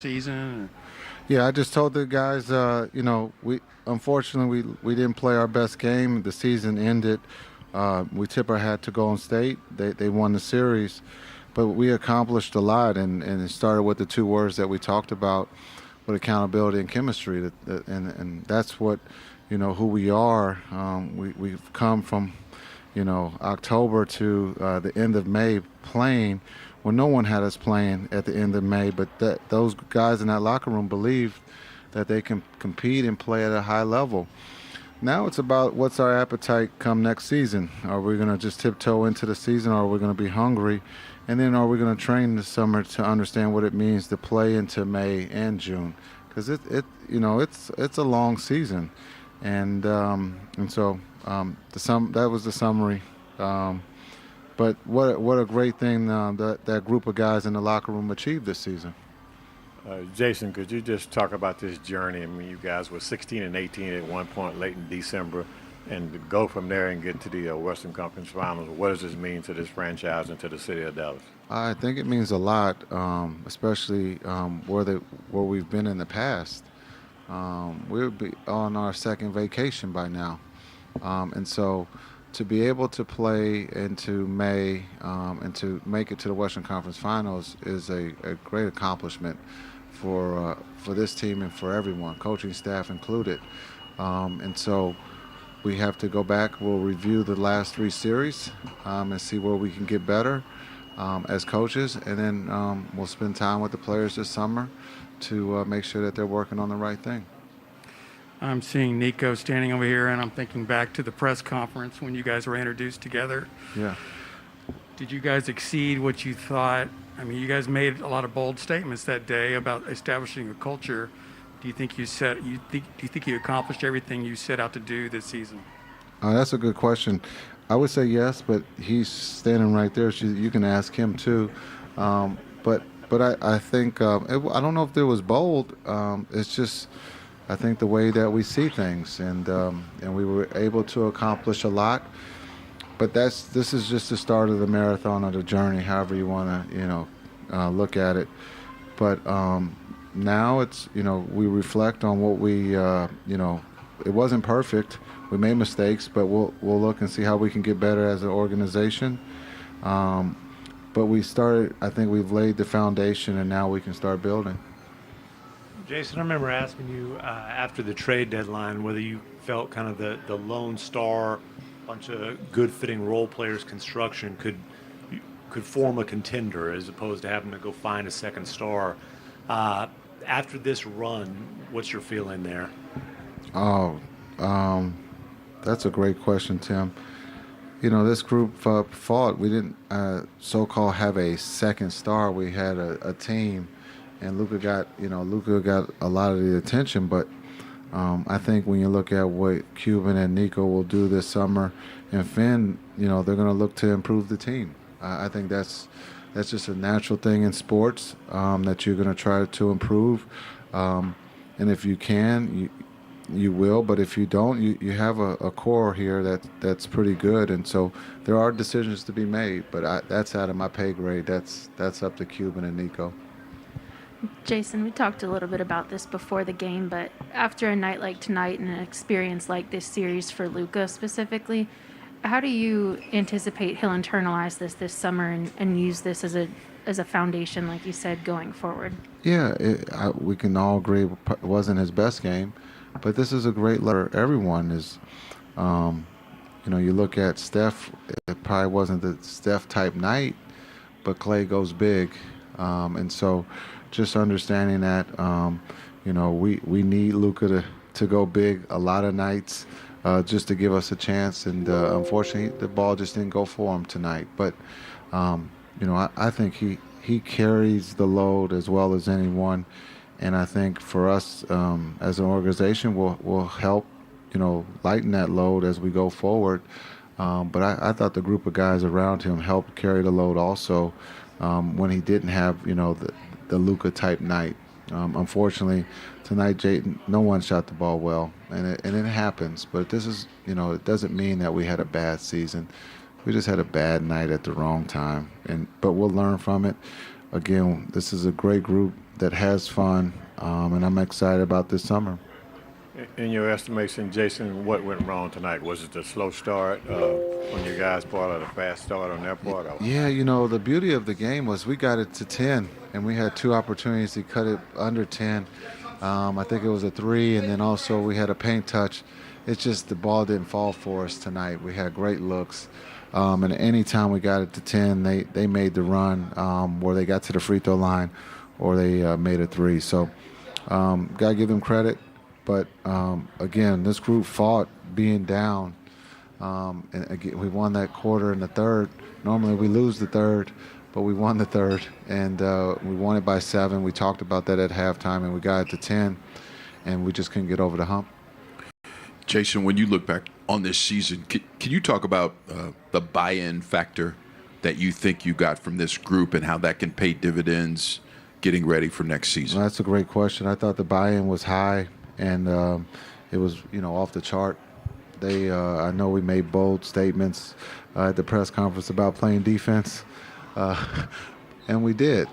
season? Yeah, I just told the guys, we unfortunately we didn't play our best game. The season ended. We tip our hat to Golden State. They won the series, but we accomplished a lot, and it started with the two words that we talked about, with accountability and chemistry. And that's what, who we are. We've come from, October to the end of May playing when no one had us playing at the end of May. But those guys in that locker room believed that they can compete and play at a high level. Now it's about what's our appetite come next season. Are we going to just tiptoe into the season, or are we going to be hungry? And then are we going to train this summer to understand what it means to play into May and June? Because it's a long season, and so that was the summary. Um, but what a great thing that group of guys in the locker room achieved this season. Jason, could you just talk about this journey? I mean, you guys were 16 and 18 at one point late in December, and to go from there and get to the Western Conference Finals. What does this mean to this franchise and to the city of Dallas? I think it means a lot, especially where we've been in the past. We'll be on our second vacation by now, and so to be able to play into May and to make it to the Western Conference Finals is a great accomplishment for this team and for everyone, coaching staff included. And so we have to go back. We'll review the last three series and see where we can get better as coaches, and then we'll spend time with the players this summer to make sure that they're working on the right thing. I'm seeing Nico standing over here, and I'm thinking back to the press conference when you guys were introduced together. Yeah. Did you guys exceed what you thought? I mean, you guys made a lot of bold statements that day about establishing a culture. Do you think you accomplished everything you set out to do this season? That's a good question. I would say yes, but he's standing right there. So you can ask him too. But I think I don't know if there was bold. It's just I think the way that we see things, and we were able to accomplish a lot. But this is just the start of the marathon or the journey, however you want to look at it. But now it's we reflect on what it wasn't perfect. We made mistakes, but we'll look and see how we can get better as an organization. But we started. I think we've laid the foundation, and now we can start building. Jason, I remember asking you after the trade deadline whether you felt kind of the lone star, bunch of good-fitting role players construction could form a contender as opposed to having to go find a second star. After this run, what's your feeling there? Oh, that's a great question, Tim. This group fought. We didn't so-called have a second star. We had a team. And Luka got a lot of the attention, but I think when you look at what Cuban and Nico will do this summer, and Finn, they're going to look to improve the team. I think that's just a natural thing in sports that you're going to try to improve, and if you can, you will. But if you don't, you have a core here that's pretty good, and so there are decisions to be made. But that's out of my pay grade. That's up to Cuban and Nico. Jason, we talked a little bit about this before the game, but after a night like tonight and an experience like this series for Luka specifically, how do you anticipate he'll internalize this summer and use this as a foundation, like you said, going forward? Yeah, we can all agree it wasn't his best game, but this is a great letter. Everyone is, you look at Steph, it probably wasn't the Steph type night, but Clay goes big, and so just understanding that, we need Luka to go big a lot of nights just to give us a chance. And unfortunately, the ball just didn't go for him tonight. But, I think he carries the load as well as anyone. And I think for us as an organization, we'll help, lighten that load as we go forward. But I thought the group of guys around him helped carry the load also when he didn't have, the Luka type night. Unfortunately, tonight, Jayden, no one shot the ball well, and it happens. But this is, it doesn't mean that we had a bad season. We just had a bad night at the wrong time, but we'll learn from it. Again, this is a great group. that has fun, and I'm excited about this summer. In your estimation, Jason, what went wrong tonight? Was it the slow start on your guys' part or the fast start on their part? Or? Yeah, you know, the beauty of the game was we got it to 10, and we had two opportunities to cut it under 10. I think it was a three, and then also we had a paint touch. It's just the ball didn't fall for us tonight. We had great looks. And any time we got it to 10, they made the run where they got to the free throw line or they made a three. So got to give them credit. But, again, this group fought being down. And again, we won that quarter in the third. Normally we lose the third, but we won the third. And we won it by 7. We talked about that at halftime, and we got it to 10. And we just couldn't get over the hump. Jason, when you look back on this season, can you talk about the buy-in factor that you think you got from this group and how that can pay dividends getting ready for next season? Well, that's a great question. I thought the buy-in was high, and it was, off the chart. I know we made bold statements at the press conference about playing defense, and we did.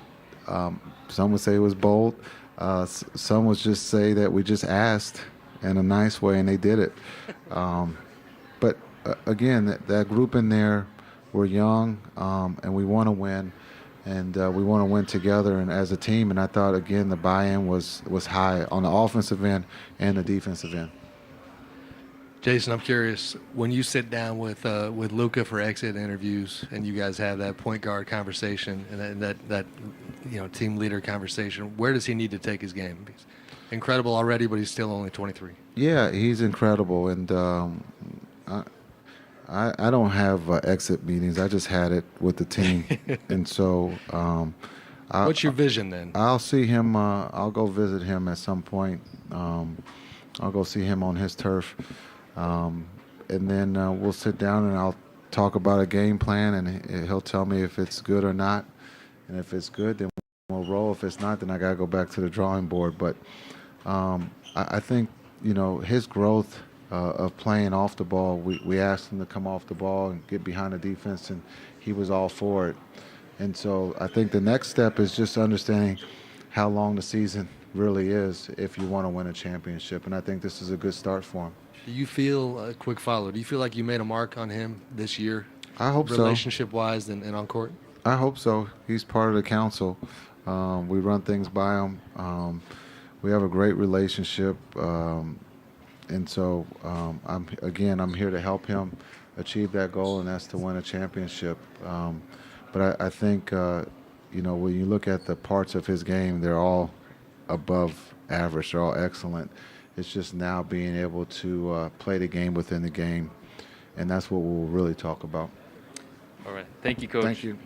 Some would say it was bold. Some would just say that we just asked in a nice way, and they did it. But again, that group in there, we're young, and we want to win, and we want to win together and as a team. And I thought, again, the buy-in was high on the offensive end and the defensive end. Jason, I'm curious, when you sit down with Luka for exit interviews and you guys have that point guard conversation and that team leader conversation, where does he need to take his game? He's incredible already, but he's still only 23. Yeah, he's incredible, and I don't have exit meetings. I just had it with the team, and so. What's your vision then? I'll see him. I'll go visit him at some point. I'll go see him on his turf. And then we'll sit down and I'll talk about a game plan, and he'll tell me if it's good or not. And if it's good, then we'll roll. If it's not, then I got to go back to the drawing board. But I think, his growth of playing off the ball, we asked him to come off the ball and get behind the defense, and he was all for it. And so I think the next step is just understanding how long the season really is if you want to win a championship. And I think this is a good start for him. Do you feel, a quick follow, do you feel like you made a mark on him this year? I hope so. Relationship-wise and on court? I hope so. He's part of the council. We run things by him. We have a great relationship. And so, I'm here to help him achieve that goal, and that's to win a championship. But I think, when you look at the parts of his game, they're all above average. They're all excellent. It's just now being able to play the game within the game, and that's what we'll really talk about. All right. Thank you, Coach. Thank you.